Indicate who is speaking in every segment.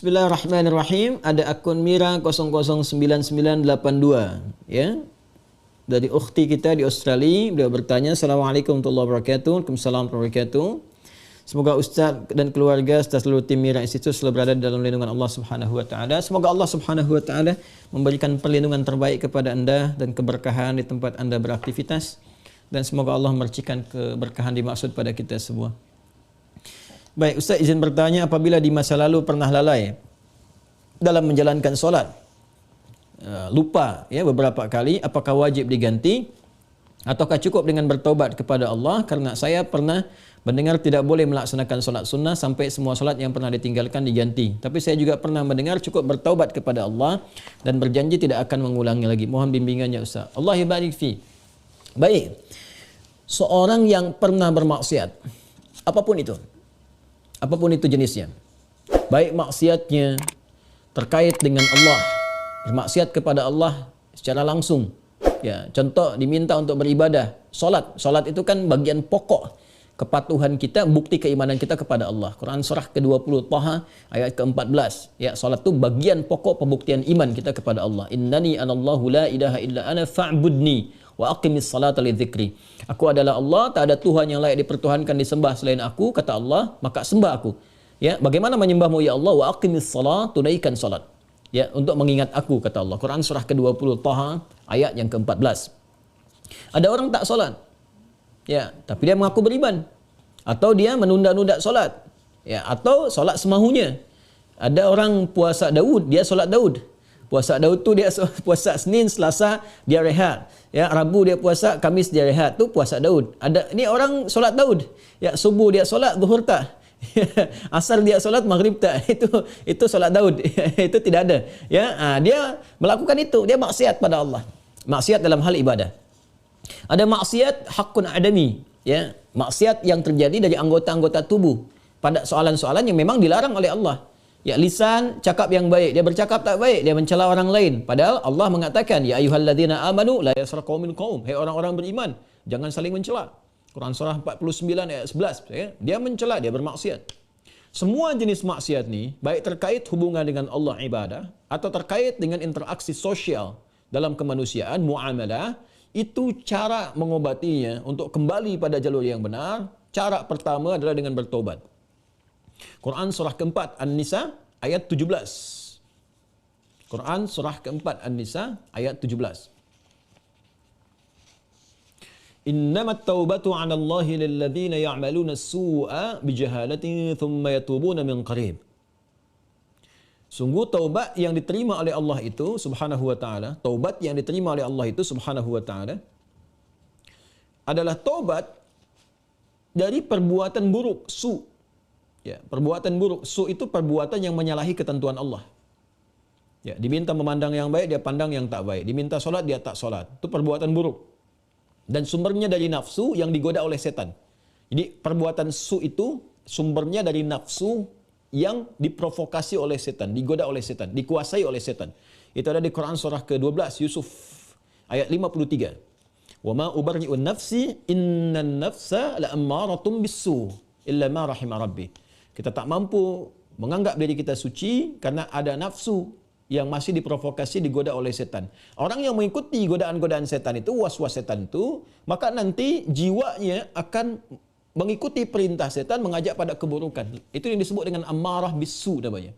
Speaker 1: Bismillahirrahmanirrahim. Ada akun Mira 009982 ya. Dari ukhti kita di Australia, beliau bertanya, Assalamualaikum warahmatullahi wabarakatuh. Waalaikumsalam warahmatullahi wabarakatuh. Semoga Ustaz dan keluarga serta seluruh tim Mira Institute selalu berada dalam lindungan Allah Subhanahu wa taala. Semoga Allah Subhanahu wa taala memberikan perlindungan terbaik kepada Anda dan keberkahan di tempat Anda beraktivitas, dan semoga Allah memberikan keberkahan dimaksud pada kita semua. Baik, Ustaz izin bertanya, apabila di masa lalu pernah lalai dalam menjalankan solat, lupa ya beberapa kali, apakah wajib diganti ataukah cukup dengan bertaubat kepada Allah? Karena saya pernah mendengar tidak boleh melaksanakan solat sunnah sampai semua solat yang pernah ditinggalkan diganti. Tapi saya juga pernah mendengar cukup bertaubat kepada Allah dan berjanji tidak akan mengulangi lagi. Mohon bimbingannya Ustaz. Allah barik fi. Baik. Seorang yang pernah bermaksiat, apapun itu jenisnya, baik maksiatnya terkait dengan Allah, bermaksiat kepada Allah secara langsung, ya, contoh diminta untuk beribadah, solat itu kan bagian pokok kepatuhan kita, bukti keimanan kita kepada Allah. Quran surah ke-20 Taha ayat ke-14, ya, solat itu bagian pokok pembuktian iman kita kepada Allah. Innani anallahu la ilaha illa ana fa'budni wa aqimis salata lidzikri. Aku adalah Allah, tak ada Tuhan yang layak dipertuhankan disembah selain aku, kata Allah, maka sembah aku. Ya, bagaimana menyembahmu ya Allah? Wa aqimis salat, tunaikan salat. Ya, untuk mengingat aku, kata Allah. Quran surah ke-20 Taha ayat yang ke-14. Ada orang tak solat, ya, tapi dia mengaku beriman, atau dia menunda-nunda solat, ya, atau solat semahunya. Ada orang puasa Daud, dia solat Daud. Puasa Daud tu dia puasa Senin, Selasa dia rehat. Ya, Rabu dia puasa, Kamis dia rehat. Tu puasa Daud. Ada ni orang solat Daud. Ya, subuh dia solat, zuhur tak. Asar dia solat, maghrib tak. Itu solat Daud. Itu tidak ada. Ya, dia melakukan itu, dia maksiat pada Allah. Maksiat dalam hal ibadah. Ada maksiat hakun adami, ya, maksiat yang terjadi dari anggota-anggota tubuh pada soalan-soalan yang memang dilarang oleh Allah. Ya, lisan cakap yang baik, dia bercakap tak baik, dia mencela orang lain. Padahal Allah mengatakan, ya ayyuhalladzina amanu la yaskhar qaumin qaum. Hai orang-orang beriman, jangan saling mencela. Quran surah 49 ayat 11, ya. Dia mencela, dia bermaksiat. Semua jenis maksiat ni, baik terkait hubungan dengan Allah ibadah atau terkait dengan interaksi sosial dalam kemanusiaan, muamalah, itu cara mengobatinya untuk kembali pada jalur yang benar. Cara pertama adalah dengan bertobat. Quran surah keempat An-Nisa ayat 17. Quran surah keempat An-Nisa ayat 17. Innamat taubatu 'ala Allahi lilladzina ya'maluna as-su'a bijahalatin thumma yatubuna min qarib. Sungguh taubat yang diterima oleh Allah itu subhanahu wa ta'ala, taubat yang diterima oleh Allah itu subhanahu wa ta'ala adalah taubat dari perbuatan buruk, su. Ya, perbuatan buruk, su itu perbuatan yang menyalahi ketentuan Allah. Ya, diminta memandang yang baik, dia pandang yang tak baik. Diminta solat, dia tak solat. Itu perbuatan buruk. Dan sumbernya dari nafsu yang digoda oleh setan. Jadi perbuatan su itu sumbernya dari nafsu yang diprovokasi oleh setan, digoda oleh setan, dikuasai oleh setan. Itu ada di Quran surah ke-12 Yusuf ayat 53. Wa ma ubarri'un nafsi innan nafsa la'ammaratun bis-su illa ma rahima rabbi. Kita tak mampu menganggap diri kita suci karena ada nafsu yang masih diprovokasi, digoda oleh setan. Orang yang mengikuti godaan-godaan setan itu, was-was setan itu, maka nanti jiwanya akan mengikuti perintah setan, mengajak pada keburukan. Itu yang disebut dengan ammarah bisu namanya.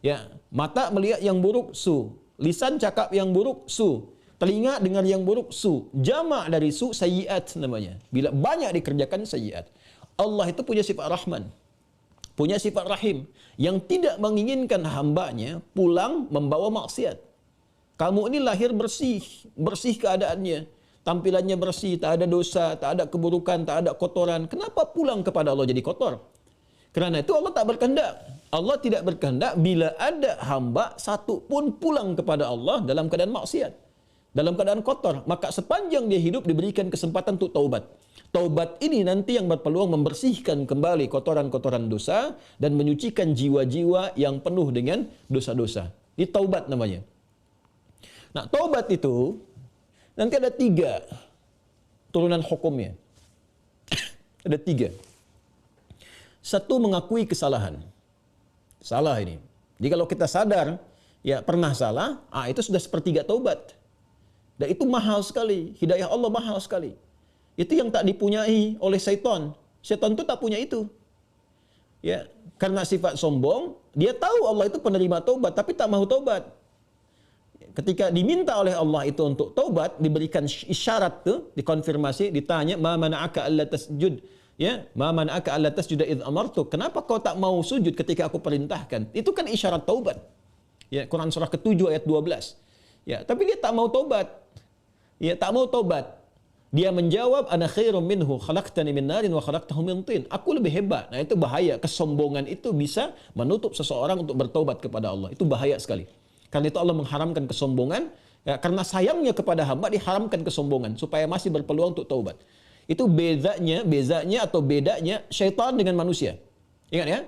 Speaker 1: Ya, mata melihat yang buruk, su. Lisan cakap yang buruk, su. Telinga dengar yang buruk, su. Jamak dari su, sayyiat namanya. Bila banyak dikerjakan sayyiat. Allah itu punya sifat Rahman, punya sifat Rahim, yang tidak menginginkan hambanya pulang membawa maksiat. Kamu ini lahir bersih, bersih keadaannya, tampilannya bersih, tak ada dosa, tak ada keburukan, tak ada kotoran. Kenapa pulang kepada Allah jadi kotor? Kerana itu Allah tak berkehendak. Allah tidak berkehendak bila ada hamba satu pun pulang kepada Allah dalam keadaan maksiat, dalam keadaan kotor. Maka sepanjang dia hidup diberikan kesempatan untuk taubat. Taubat ini nanti yang berpeluang membersihkan kembali kotoran-kotoran dosa dan menyucikan jiwa-jiwa yang penuh dengan dosa-dosa. Ini taubat namanya. Nah, taubat itu nanti ada 3 turunan hukumnya. Ada 3. Satu, mengakui kesalahan. Salah ini. Jadi kalau kita sadar ya pernah salah, itu sudah sepertiga taubat. Dan itu mahal sekali, hidayah Allah mahal sekali. Itu yang tak dipunyai oleh syaitan. Syaitan itu tak punya itu. Ya, karena sifat sombong, dia tahu Allah itu penerima taubat tapi tak mau taubat. Ketika diminta oleh Allah itu untuk taubat, diberikan isyarat tuh, dikonfirmasi, ditanya, "Ma mana'aka alla tasjud?" Ya, "Ma mana'aka alla tasjuda idz amartuk?" Kenapa kau tak mau sujud ketika aku perintahkan? Itu kan isyarat taubat. Ya, Quran surah ke-7 ayat 12. Ya, tapi dia tak mau taubat. Ya, tak mau taubat. Dia menjawab, "Ana khairum minhu, khalaqtani min narin wa khalaqtahu min tin." Aku lebih hebat. Nah, itu bahaya. Kesombongan itu bisa menutup seseorang untuk bertaubat kepada Allah. Itu bahaya sekali. Karena itu Allah mengharamkan kesombongan, ya, karena sayangnya kepada hamba diharamkan kesombongan supaya masih berpeluang untuk taubat. Itu bezanya atau bedanya syaitan dengan manusia. Ingat ya?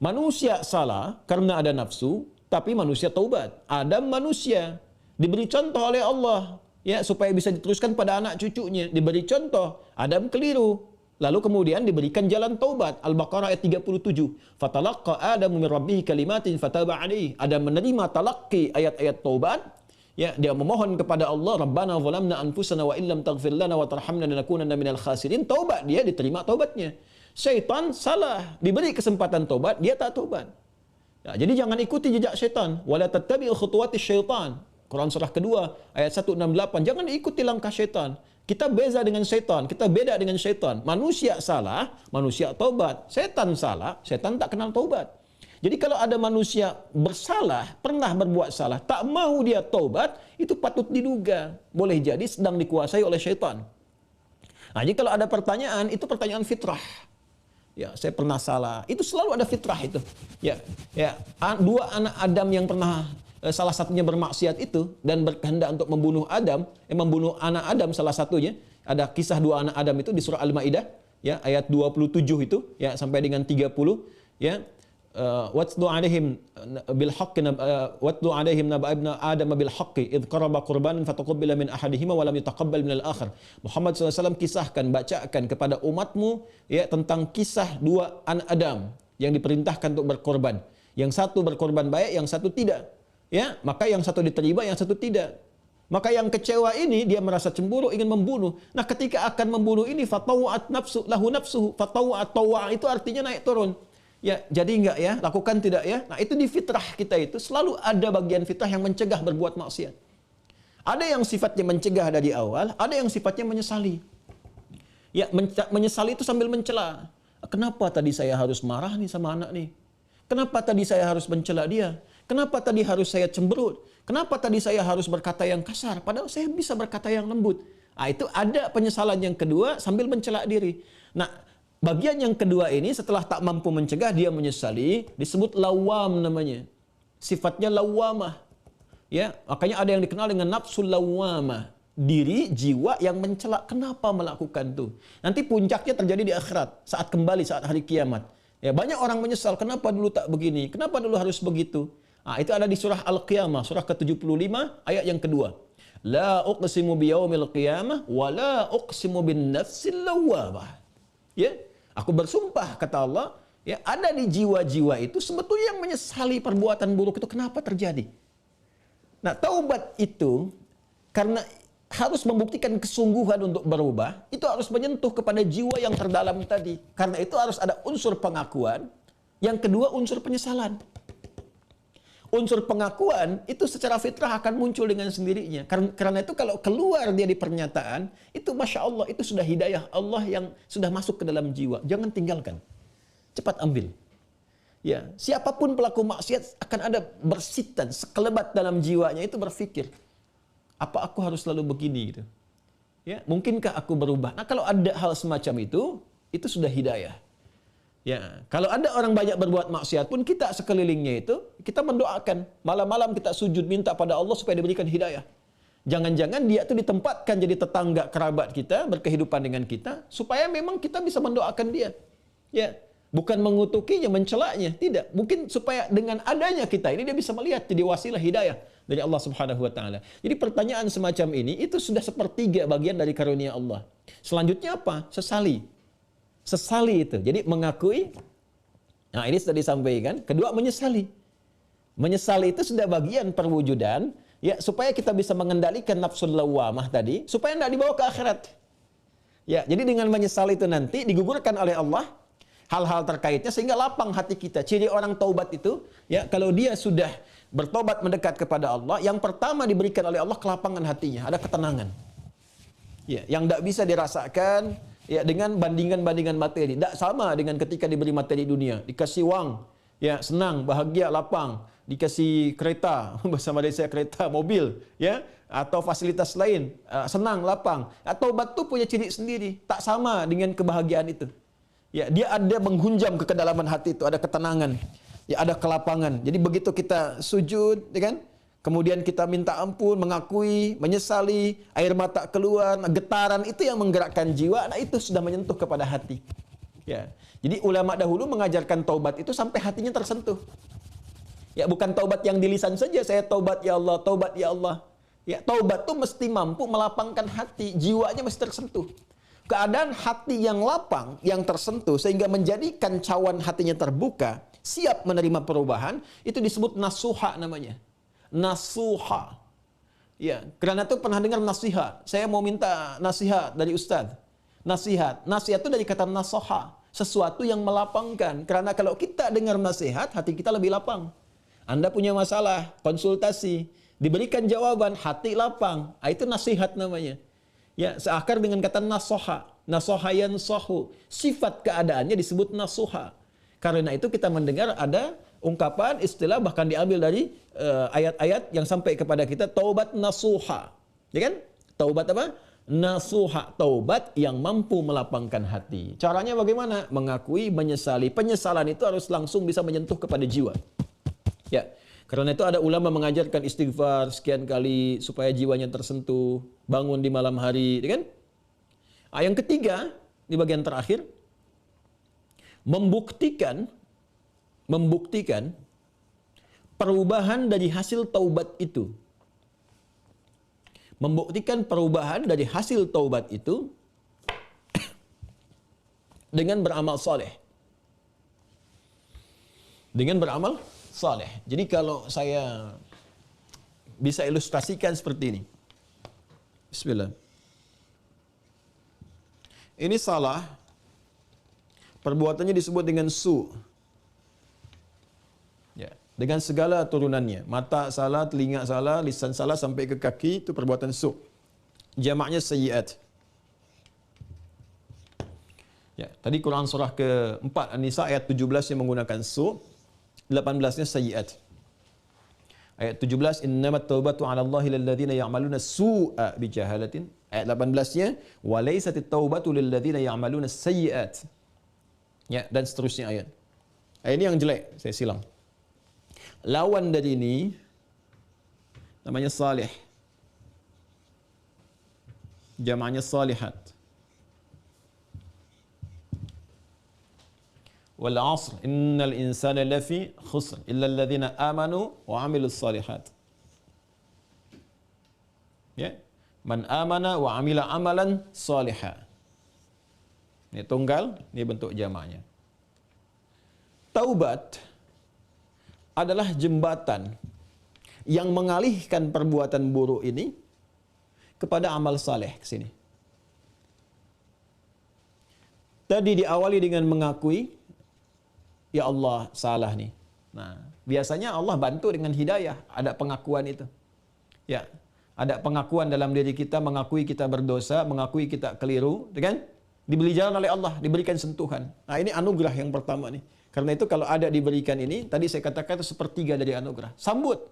Speaker 1: Manusia salah karena ada nafsu, tapi manusia taubat. Adam manusia diberi contoh oleh Allah, ya, supaya bisa diteruskan pada anak cucunya. Diberi contoh, Adam keliru, lalu kemudian diberikan jalan taubat. Al-Baqarah ayat 37. Fatalaqqa Adamu min rabbih kalimatin fataba alaihi. Adam menerima talaqi ayat-ayat taubat. Ya, dia memohon kepada Allah, Rabbana zalamna anfusana wa illam taghfir lana wa tarhamna lanakunanna minal khasirin. Taubat, dia diterima taubatnya. Syaitan salah, diberi kesempatan taubat, dia tak taubat. Ya, jadi jangan ikuti jejak syaitan. Wala tattabi'u khutuwatis syaitan. Quran surah kedua ayat 168. Jangan ikuti langkah syaitan. Kita beza dengan syaitan, kita beda dengan syaitan. Manusia salah, manusia taubat. Syaitan salah, syaitan tak kenal taubat. Jadi kalau ada manusia bersalah, pernah berbuat salah, tak mau dia taubat, itu patut diduga. Boleh jadi sedang dikuasai oleh syaitan. Nah, jadi kalau ada pertanyaan, itu pertanyaan fitrah. Ya, saya pernah salah. Itu selalu ada fitrah itu. Ya, dua anak Adam yang pernah salah satunya bermaksiat itu dan berkehendak untuk membunuh Adam, membunuh anak Adam salah satunya. Ada kisah dua anak Adam itu di surah Al-Maidah, ya, ayat 27 itu, ya, sampai dengan 30, ya. Watlu alaihim bil haqqi watlu alaihim naba ibna adam bil haqqi id qaraba qurbanan fataqabbala min ahadihima wa lam yutaqabbal min al-akhar. Muhammad SAW kisahkan, bacakan kepada umatmu, ya, tentang kisah dua anak Adam yang diperintahkan untuk berkorban. Yang satu berkorban baik, yang satu tidak. Ya, maka yang satu diterima, yang satu tidak. Maka yang kecewa ini dia merasa cemburu, ingin membunuh. Nah, ketika akan membunuh ini fatawa'at nafsu lahu nafsuhu, fatawa'at tawa' itu artinya naik turun. Ya, jadi enggak ya, lakukan tidak ya. Nah, itu di fitrah kita itu selalu ada bagian fitrah yang mencegah berbuat maksiat. Ada yang sifatnya mencegah dari awal, ada yang sifatnya menyesali. Ya, menyesali itu sambil mencela. Kenapa tadi saya harus marah nih sama anak nih? Kenapa tadi saya harus mencela dia? Kenapa tadi harus saya cemberut? Kenapa tadi saya harus berkata yang kasar? Padahal saya bisa berkata yang lembut. Nah, itu ada penyesalan yang kedua sambil mencela diri. Nah, bagian yang kedua ini setelah tak mampu mencegah, dia menyesali, disebut lawam namanya. Sifatnya lawamah. Ya, makanya ada yang dikenal dengan nafsul lawamah. Diri, jiwa yang mencela. Kenapa melakukan itu? Nanti puncaknya terjadi di akhirat, saat kembali, saat hari kiamat. Ya, banyak orang menyesal, kenapa dulu tak begini? Kenapa dulu harus begitu? Nah, itu ada di surah Al-Qiyamah, surah ke-75, ayat yang kedua. La uqsimu biyaumil qiyamah, wa la uqsimu bin nafsil lawamah. Ya, aku bersumpah, kata Allah, ya, ada di jiwa-jiwa itu sebetulnya yang menyesali perbuatan buruk itu kenapa terjadi. Nah, taubat itu karena harus membuktikan kesungguhan untuk berubah, itu harus menyentuh kepada jiwa yang terdalam tadi. Karena itu harus ada unsur pengakuan, yang kedua unsur penyesalan. Unsur pengakuan itu secara fitrah akan muncul dengan sendirinya. Karena itu kalau keluar dia di pernyataan, itu Masya Allah, itu sudah hidayah Allah yang sudah masuk ke dalam jiwa. Jangan tinggalkan. Cepat ambil. Ya, siapapun pelaku maksiat akan ada bersitan, sekelebat dalam jiwanya itu berpikir, apa aku harus selalu begini gitu? Ya, mungkinkah aku berubah? Nah, kalau ada hal semacam itu sudah hidayah. Ya, kalau ada orang banyak berbuat maksiat pun kita sekelilingnya itu kita mendoakan, malam-malam kita sujud minta pada Allah supaya diberikan hidayah. Jangan-jangan dia itu ditempatkan jadi tetangga kerabat kita, berkehidupan dengan kita supaya memang kita bisa mendoakan dia. Ya, bukan mengutukinya, mencelaknya, tidak. Mungkin supaya dengan adanya kita ini dia bisa melihat jadi wasilah hidayah dari Allah Subhanahu wa taala. Jadi pertanyaan semacam ini itu sudah sepertiga bagian dari karunia Allah. Selanjutnya apa? Sesali. Sesali itu. Jadi mengakui, nah ini sudah disampaikan. Kedua, menyesali. Menyesal itu sudah bagian perwujudan, ya, supaya kita bisa mengendalikan nafsu lawamah tadi, supaya tidak dibawa ke akhirat. Ya, jadi dengan menyesal itu nanti digugurkan oleh Allah hal-hal terkaitnya sehingga lapang hati kita. Ciri orang taubat itu, ya, kalau dia sudah bertobat mendekat kepada Allah, yang pertama diberikan oleh Allah kelapangan hatinya, ada ketenangan. Ya, yang tidak bisa dirasakan ya dengan bandingan-bandingan materi. Tidak sama dengan ketika diberi materi dunia, dikasih uang, ya, senang, bahagia, lapang, dikasih kereta, bahasa Malaysia kereta, mobil, ya, atau fasilitas lain, senang, lapang. Taubat itu punya ciri sendiri, tak sama dengan kebahagiaan itu. Ya, dia ada menghunjam ke kedalaman hati itu, ada ketenangan, ya, ada kelapangan. Jadi begitu kita sujud, ya kan? Kemudian kita minta ampun, mengakui, menyesali, air mata keluar, getaran itu yang menggerakkan jiwa, nah itu sudah menyentuh kepada hati. Ya. Jadi ulama dahulu mengajarkan taubat itu sampai hatinya tersentuh. Ya, bukan taubat yang di lisan saja, saya taubat ya Allah, taubat ya Allah. Ya, taubat itu mesti mampu melapangkan hati, jiwanya mesti tersentuh. Keadaan hati yang lapang, yang tersentuh, sehingga menjadikan cawan hatinya terbuka, siap menerima perubahan, itu disebut nasuha namanya. Nasuha. Ya, karena itu pernah dengar nasihat. Saya mau minta nasihat dari Ustadz. Nasihat. Nasihat itu dari kata nasoha. Sesuatu yang melapangkan. Karena kalau kita dengar nasihat, hati kita lebih lapang. Anda punya masalah, konsultasi, diberikan jawaban, hati lapang. Itu nasihat namanya. Ya, seakar dengan kata nasoha. Nasoha yansohu. Sifat keadaannya disebut nasuha. Karena itu kita mendengar ada ungkapan, istilah bahkan diambil dari ayat-ayat yang sampai kepada kita, taubat nasuha. Ya kan? Taubat apa? Nasuha, taubat yang mampu melapangkan hati. Caranya bagaimana? Mengakui, menyesali. Penyesalan itu harus langsung bisa menyentuh kepada jiwa. Ya, karena itu ada ulama mengajarkan istighfar sekian kali supaya jiwanya tersentuh, bangun di malam hari, ya kan? Yang ketiga, di bagian terakhir, membuktikan perubahan dari hasil taubat itu. Membuktikan perubahan dari hasil taubat itu dengan beramal saleh. Dengan beramal saleh. Jadi kalau saya bisa ilustrasikan seperti ini. Bismillah. Ini salah. Perbuatannya disebut dengan su. Ya, dengan segala turunannya. Mata salah, telinga salah, lisan salah sampai ke kaki, itu perbuatan su. Jamaknya sayyiat. Ya, tadi Quran surah ke-4 An-Nisa ayat 17 yang menggunakan su, 18-nya sayyiat. Ayat 17, innamat taubatu 'ala Allahi lil ladzina ya'maluna su'a bijahalatin. Ayat 18-nya, wa laysatit taubatu lil ladzina ya'maluna sayyiat. Ya, dan seterusnya ayat. Ini yang jelek, saya silang. Lawan dari ini namanya salih. Jamaknya salihat. Wal 'asr innal insana lafi khusr illa alladhina amanu wa 'amilus salihat. Ya, man amana wa 'amila amalan salihah. Ini tunggal, ini bentuk jamaknya. Taubat adalah jembatan yang mengalihkan perbuatan buruk ini kepada amal saleh ke sini. Tadi diawali dengan mengakui, ya Allah, salah nih. Nah, biasanya Allah bantu dengan hidayah, ada pengakuan itu. Ya, ada pengakuan dalam diri kita, mengakui kita berdosa, mengakui kita keliru, kan? Diberi jalan oleh Allah, diberikan sentuhan. Nah, ini anugerah yang pertama nih. Karena itu kalau ada diberikan ini, tadi saya katakan itu sepertiga dari anugerah. Sambut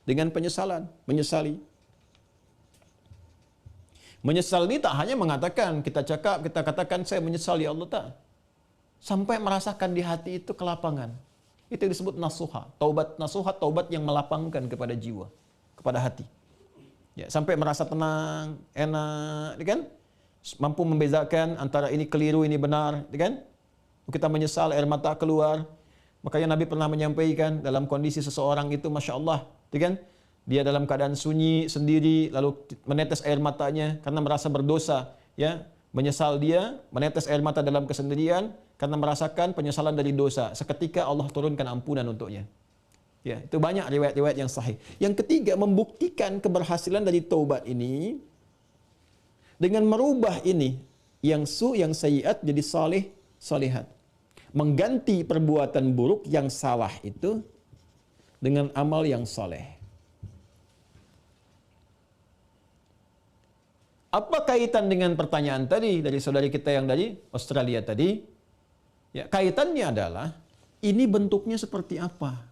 Speaker 1: dengan penyesalan, menyesali. Menyesal ini tak hanya mengatakan, kita cakap, kita katakan saya menyesal ya Allah, tak. Sampai merasakan di hati itu kelapangan. Itu disebut nasuha. Taubat nasuha, taubat yang melapangkan kepada jiwa, kepada hati. Ya, sampai merasa tenang, enak, kan? Mampu membezakan antara ini keliru, ini benar, kan? Kita menyesal, air mata keluar. Makanya Nabi pernah menyampaikan dalam kondisi seseorang itu, Masya Allah, kan? Dia dalam keadaan sunyi sendiri, lalu menetes air matanya karena merasa berdosa, ya. Menyesal dia, menetes air mata dalam kesendirian karena merasakan penyesalan dari dosa. Seketika Allah turunkan ampunan untuknya. Ya, itu banyak riwayat-riwayat yang sahih. Yang ketiga, membuktikan keberhasilan dari taubat ini dengan merubah ini yang yang sayyiat jadi salih, salihat. Mengganti perbuatan buruk yang salah itu dengan amal yang saleh. Apa kaitan dengan pertanyaan tadi dari saudari kita yang dari Australia tadi? Ya, kaitannya adalah ini bentuknya seperti apa?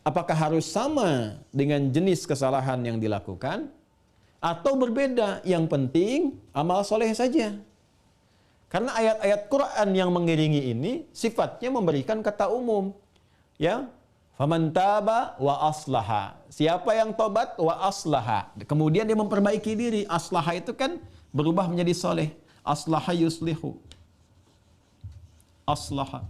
Speaker 1: Apakah harus sama dengan jenis kesalahan yang dilakukan atau berbeda? Yang penting amal soleh saja. Karena ayat-ayat Quran yang mengiringi ini sifatnya memberikan kata umum. Ya, faman taba wa aslaha. Siapa yang tobat wa aslaha. Kemudian dia memperbaiki diri. Aslaha itu kan berubah menjadi soleh. Aslaha yuslihu. Aslaha.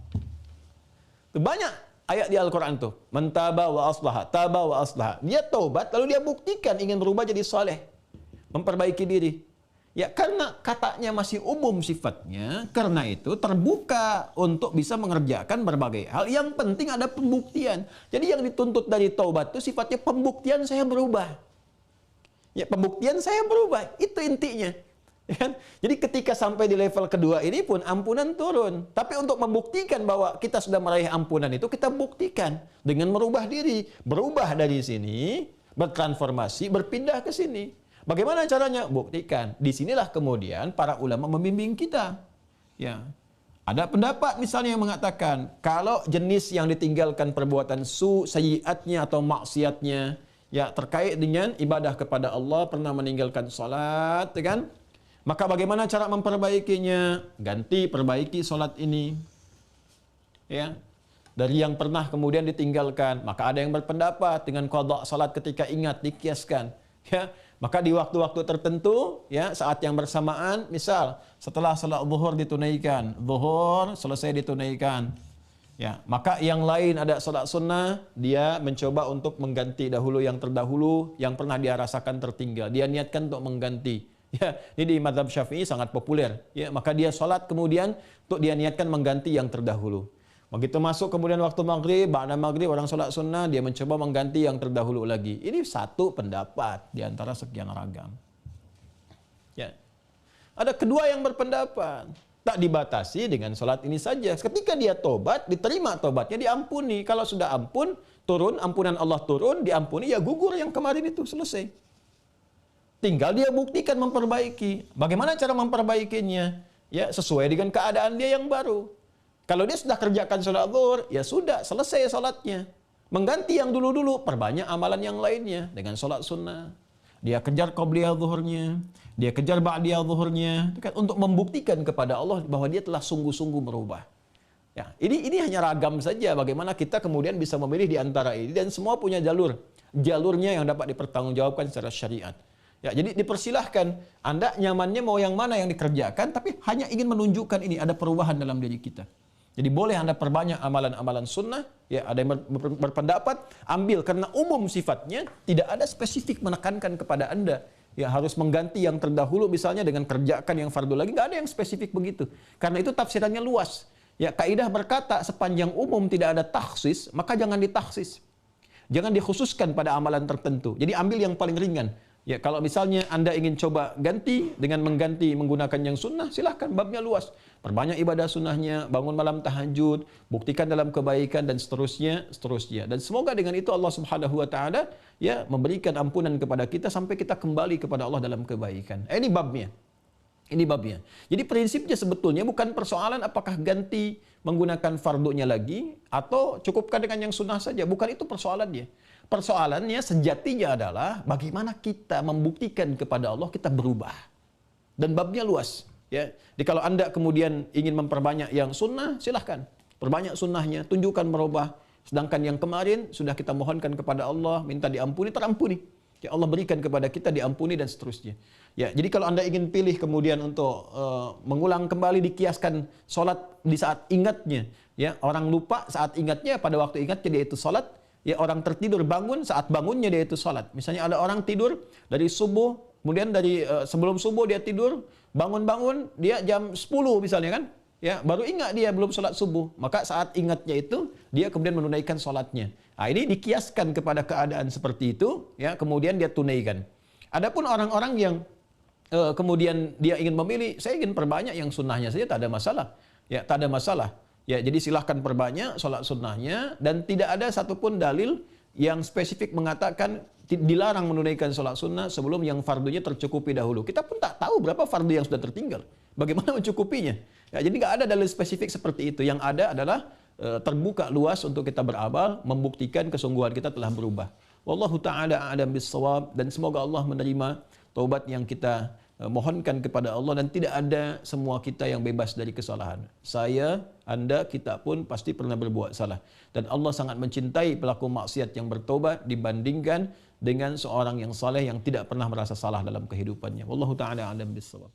Speaker 1: Itu banyak ayat di Al-Quran tuh. Mentaba wa aslaha. Taba wa aslaha. Dia tobat lalu dia buktikan ingin berubah jadi soleh. Memperbaiki diri. Ya, karena katanya masih umum sifatnya, karena itu terbuka untuk bisa mengerjakan berbagai hal. Yang penting ada pembuktian. Jadi yang dituntut dari taubat itu sifatnya pembuktian saya berubah. Ya, pembuktian saya berubah. Itu intinya. Ya kan? Jadi ketika sampai di level kedua ini pun ampunan turun. Tapi untuk membuktikan bahwa kita sudah meraih ampunan itu, kita buktikan dengan merubah diri. Berubah dari sini, bertransformasi, berpindah ke sini. Bagaimana caranya? Buktikan. Disinilah kemudian para ulama membimbing kita. Ya, ada pendapat misalnya yang mengatakan kalau jenis yang ditinggalkan perbuatan sayyiatnya atau maksiatnya ya terkait dengan ibadah kepada Allah, pernah meninggalkan salat, kan? Maka bagaimana cara memperbaikinya? Ganti, perbaiki salat ini. Ya. Dari yang pernah kemudian ditinggalkan, maka ada yang berpendapat dengan qadha salat ketika ingat dikiaskan. Ya, maka di waktu-waktu tertentu, ya, saat yang bersamaan, misal setelah salat zuhur ditunaikan, zuhur selesai ditunaikan, ya, maka yang lain ada salat sunnah, dia mencoba untuk mengganti dahulu yang terdahulu, yang pernah dia rasakan tertinggal, dia niatkan untuk mengganti. Ya, ini di mazhab Syafi'i sangat populer. Ya, maka dia salat kemudian untuk dia niatkan mengganti yang terdahulu. Begitu masuk kemudian waktu maghrib, ba'da maghrib orang sholat sunnah, dia mencoba mengganti yang terdahulu lagi. Ini satu pendapat di antara sekian ragam. Ya. Ada kedua yang berpendapat, tak dibatasi dengan sholat ini saja. Ketika dia tobat, diterima tobatnya, diampuni. Kalau sudah ampun, turun, ampunan Allah turun, diampuni, ya gugur yang kemarin itu, selesai. Tinggal dia buktikan memperbaiki. Bagaimana cara memperbaikinya? Ya, sesuai dengan keadaan dia yang baru. Kalau dia sudah kerjakan sholat zuhur, ya sudah, selesai sholatnya. Mengganti yang dulu-dulu, perbanyak amalan yang lainnya dengan sholat sunnah. Dia kejar qobliyah zuhurnya, dia kejar ba'diyah zuhurnya, untuk membuktikan kepada Allah bahwa dia telah sungguh-sungguh berubah. Ya, ini hanya ragam saja bagaimana kita kemudian bisa memilih di antara ini, dan semua punya jalurnya yang dapat dipertanggungjawabkan secara syariat. Ya, jadi dipersilahkan, Anda nyamannya mau yang mana yang dikerjakan, tapi hanya ingin menunjukkan ini ada perubahan dalam diri kita. Jadi boleh Anda perbanyak amalan-amalan sunnah, ya, ada yang berpendapat, ambil karena umum sifatnya, tidak ada spesifik menekankan kepada Anda. Ya, harus mengganti yang terdahulu misalnya dengan kerjakan yang fardu lagi, nggak ada yang spesifik begitu. Karena itu tafsirannya luas. Ya, kaidah berkata, sepanjang umum tidak ada takhsis, maka jangan ditaksis. Jangan dikhususkan pada amalan tertentu. Jadi ambil yang paling ringan. Ya, kalau misalnya Anda ingin coba ganti dengan mengganti menggunakan yang sunnah, silahkan, babnya luas. Perbanyak ibadah sunnahnya, bangun malam tahajud, buktikan dalam kebaikan, dan seterusnya. Dan semoga dengan itu Allah Subhanahu wa taala ya memberikan ampunan kepada kita sampai kita kembali kepada Allah dalam kebaikan. Ini babnya. Ini babnya. Jadi prinsipnya sebetulnya bukan persoalan apakah ganti menggunakan fardunya lagi atau cukupkan dengan yang sunnah saja. Bukan itu persoalannya. Persoalannya sejatinya adalah bagaimana kita membuktikan kepada Allah kita berubah. Dan babnya luas. Ya. Jadi kalau Anda kemudian ingin memperbanyak yang sunnah, silahkan. Perbanyak sunnahnya, tunjukkan merubah. Sedangkan yang kemarin sudah kita mohonkan kepada Allah, minta diampuni, terampuni. Ya, Allah berikan kepada kita, diampuni, dan seterusnya. Ya, jadi kalau Anda ingin pilih kemudian untuk mengulang kembali, dikiaskan sholat di saat ingatnya. Ya, orang lupa saat ingatnya, pada waktu ingatnya dia itu sholat. Ya, orang tertidur bangun, saat bangunnya dia itu sholat. Misalnya ada orang tidur dari subuh, kemudian dari sebelum subuh dia tidur, bangun-bangun, dia jam 10 misalnya kan. ya baru ingat dia belum sholat subuh, maka saat ingatnya itu dia kemudian menunaikan sholatnya. Nah, ini dikiaskan kepada keadaan seperti itu, ya kemudian dia tunaikan. Adapun orang-orang yang kemudian dia ingin memilih, saya ingin perbanyak yang sunnahnya saja, tak ada masalah, ya tak ada masalah. Ya, jadi silahkan perbanyak sholat sunnahnya, dan tidak ada satupun dalil yang spesifik mengatakan dilarang menunaikan sholat sunnah sebelum yang fardunya tercukupi dahulu. Kita pun tak tahu berapa fardu yang sudah tertinggal. Bagaimana mencukupinya? Ya, jadi nggak ada dalil spesifik seperti itu. Yang ada adalah terbuka luas untuk kita beramal, membuktikan kesungguhan kita telah berubah. Wallahu ta'ala a'lam bis-shawab, dan semoga Allah menerima taubat yang kita mohonkan kepada Allah, dan tidak ada semua kita yang bebas dari kesalahan. Saya, Anda, kita pun pasti pernah berbuat salah. Dan Allah sangat mencintai pelaku maksiat yang bertobat dibandingkan dengan seorang yang saleh yang tidak pernah merasa salah dalam kehidupannya. Wallahu ta'ala a'lam bis-shawab.